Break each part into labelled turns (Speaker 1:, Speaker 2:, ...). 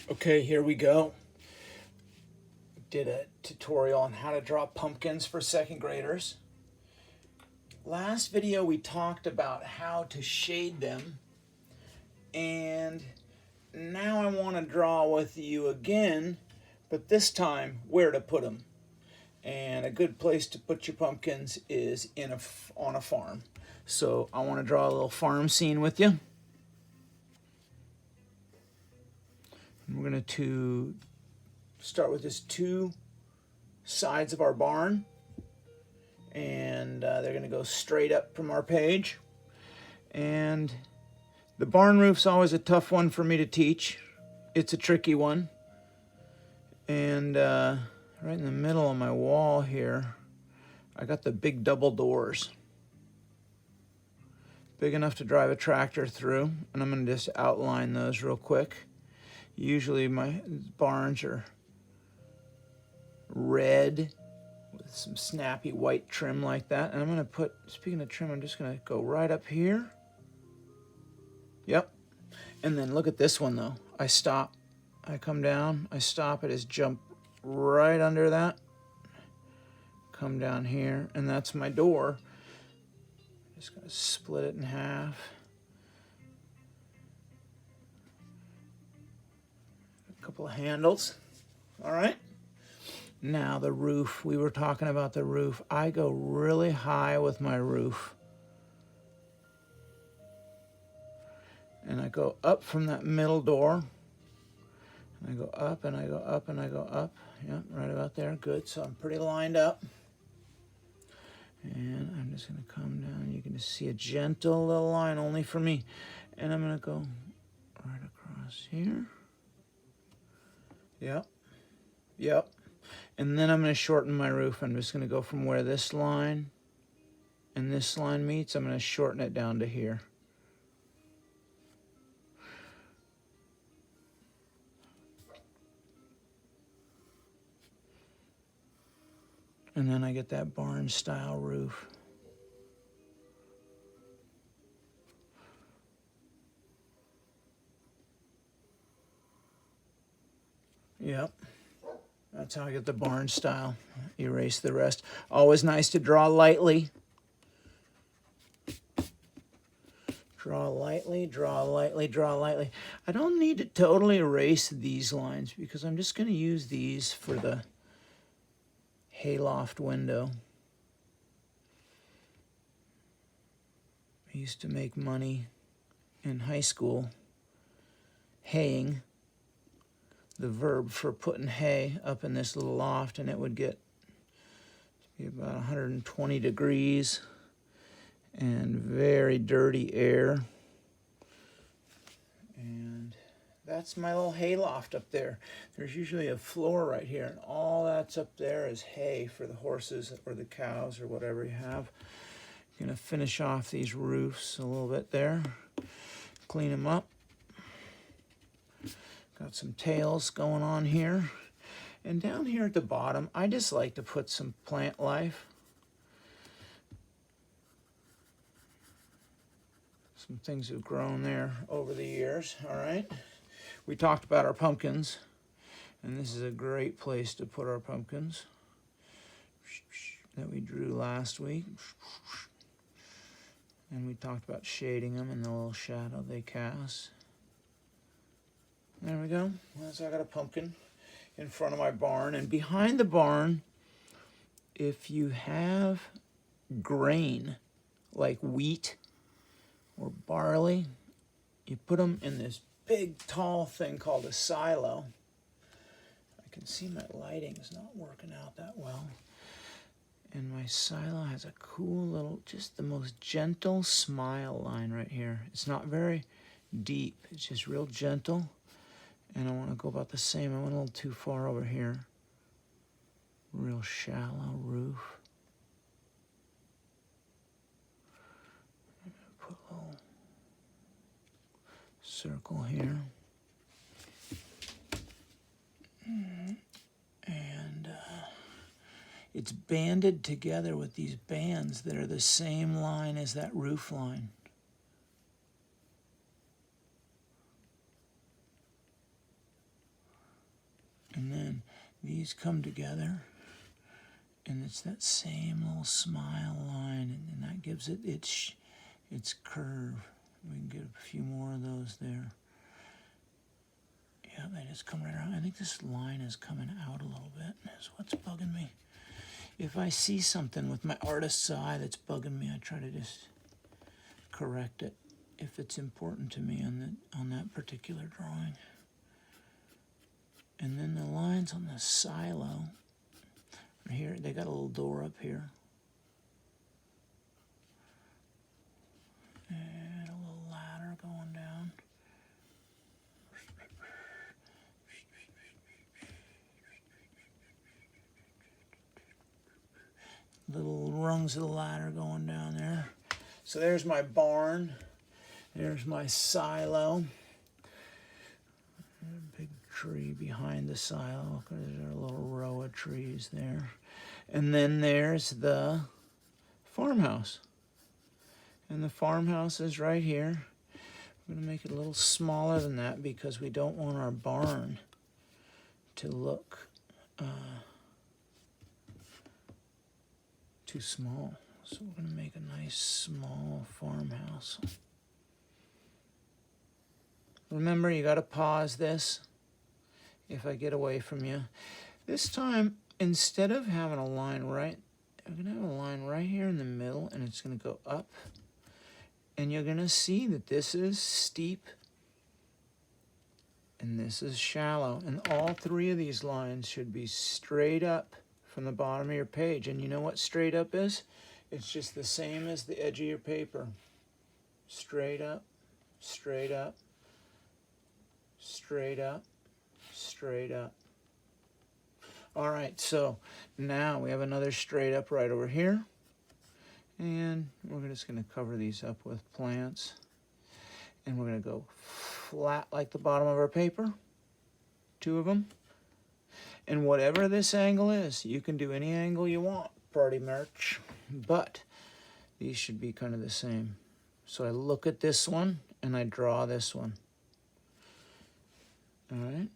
Speaker 1: Okay, here we go. Did a tutorial on how to draw pumpkins for second graders. Last video we talked about how to shade them, and now I want to draw with you again, but this time where to put them. And a good place to put your pumpkins is on a farm. So I want to draw a little farm scene with you. And we're going to start with just two sides of our barn, and they're going to go straight up from our page. And the barn roof's always a tough one for me to teach. It's a tricky one. And right in the middle of my wall here, I got the big double doors. Big enough to drive a tractor through, and I'm going to just outline those real quick. Usually my barns are red with some snappy white trim like that. And I'm going to put, speaking of trim, I'm just going to go right up here. Yep. And then look at this one though. I stop, I come down, I stop, I just jump right under that. Come down here, and that's my door. Just going to split it in half. A couple of handles. All right. Now the roof, we were talking about the roof. I go really high with my roof. And I go up from that middle door. And I go up and I go up and I go up. Yeah, right about there. Good. So I'm pretty lined up. And I'm just going to come down. You can just see a gentle little line only for me. And I'm going to go right across here. Yep. Yep. And then I'm going to shorten my roof. I'm just going to go from where this line and this line meets. I'm going to shorten it down to here. And then I get that barn style roof. Yep. That's how I get the barn style. Erase the rest. Always nice to draw lightly. Draw lightly, draw lightly, draw lightly. I don't need to totally erase these lines because I'm just going to use these for the hayloft window. I used to make money in high school haying, the verb for putting hay up in this little loft, and it would get to be about 120 degrees and very dirty air. And that's my little hay loft up there. There's usually a floor right here, and all that's up there is hay for the horses or the cows or whatever you have. I'm going to finish off these roofs a little bit there, clean them up. Got some tails going on here. And down here at the bottom, I just like to put some plant life. Some things have grown there over the years, all right? We talked about our pumpkins, and this is a great place to put our pumpkins that we drew last week. And we talked about shading them and the little shadow they cast. There we go. So I got a pumpkin in front of my barn. And behind the barn, if you have grain like wheat or barley, you put them in this big tall thing called a silo. I can see my lighting is not working out that well. And my silo has a cool little, just the most gentle smile line right here. It's not very deep. It's just real gentle. And I want to go about the same. I went a little too far over here. Real shallow roof. Put a little circle here. And it's banded together with these bands that are the same line as that roof line. these come together, and it's that same little smile line, and that gives it its curve. We can get a few more of those there. Yeah, they just come right around. I think this line is coming out a little bit. That's what's bugging me. If I see something with my artist's eye that's bugging me, I try to just correct it if it's important to me on that particular drawing. And then the lines on the silo, here, they got a little door up here. And a little ladder going down. Little rungs of the ladder going down there. So there's my barn. There's my silo. A big tree behind the silo. There's a little row of trees there. And then there's the farmhouse. And the farmhouse is right here. I'm going to make it a little smaller than that because we don't want our barn to look too small. So we're going to make a nice small farmhouse. Remember, you got to pause this if I get away from you. This time, instead of having a line right, I'm going to have a line right here in the middle, and it's going to go up. And you're going to see that this is steep and this is shallow. And all three of these lines should be straight up from the bottom of your page. And you know what straight up is? It's just the same as the edge of your paper. Straight up, straight up, straight up, straight up. All right, so now we have another straight up right over here. And we're just going to cover these up with plants. And we're going to go flat like the bottom of our paper. 2 of them. And whatever this angle is, you can do any angle you want, party merch. But these should be kind of the same. So I look at this one and I draw this one. All right.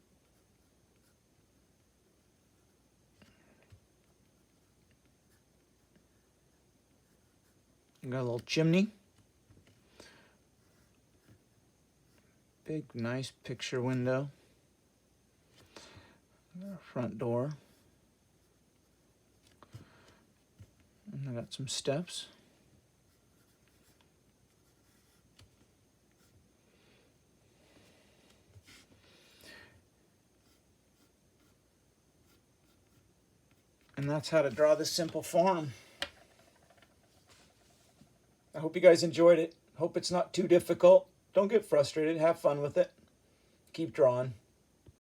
Speaker 1: Got a little chimney. Big, nice picture window. Front door. And I got some steps. And that's how to draw this simple farm. I hope you guys enjoyed it. Hope it's not too difficult. Don't get frustrated. Have fun with it. Keep drawing.